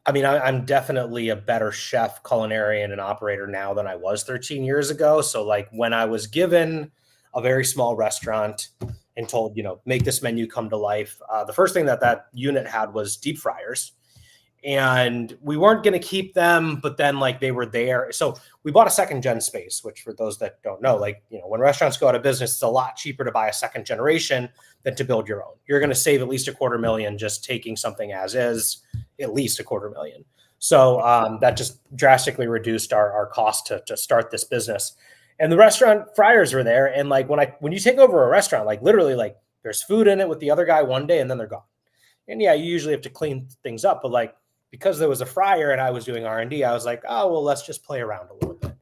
I mean, I'm definitely a better chef, culinarian, and operator now than I was 13 years ago. So, like, when I was given a very small restaurant and told, make this menu come to life, the first thing that unit had was deep fryers. And we weren't going to keep them, but then like they were there. So we bought a second gen space, which for those that don't know, like, when restaurants go out of business, it's a lot cheaper to buy a second generation than to build your own. You're going to save at least $250,000 just taking something as is, at least $250,000. So that just drastically reduced our cost to start this business. And the restaurant fryers were there. And like when you take over a restaurant, like literally like there's food in it with the other guy one day and then they're gone. And yeah, you usually have to clean things up, but like because there was a fryer and I was doing R&D, I was like, oh, well, let's just play around a little bit.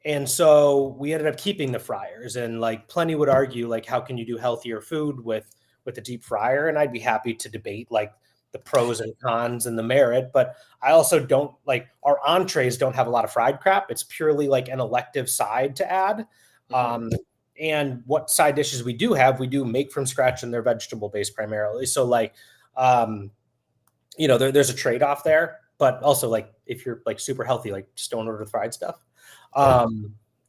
And so we ended up keeping the fryers, and like plenty would argue, like, how can you do healthier food with the deep fryer? And I'd be happy to debate like the pros and cons and the merit, but I also don't like our entrees don't have a lot of fried crap. It's purely like an elective side to add. And what side dishes we do have, we do make from scratch and they're vegetable based primarily. So like, there's a trade-off there, but also like if you're like super healthy, like just don't order the fried stuff.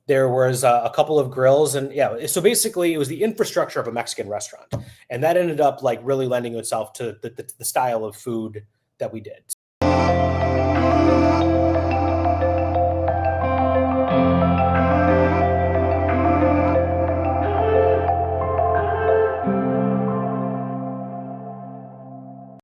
There was a couple of grills, and yeah, so basically it was the infrastructure of a Mexican restaurant, and that ended up like really lending itself to the style of food that we did.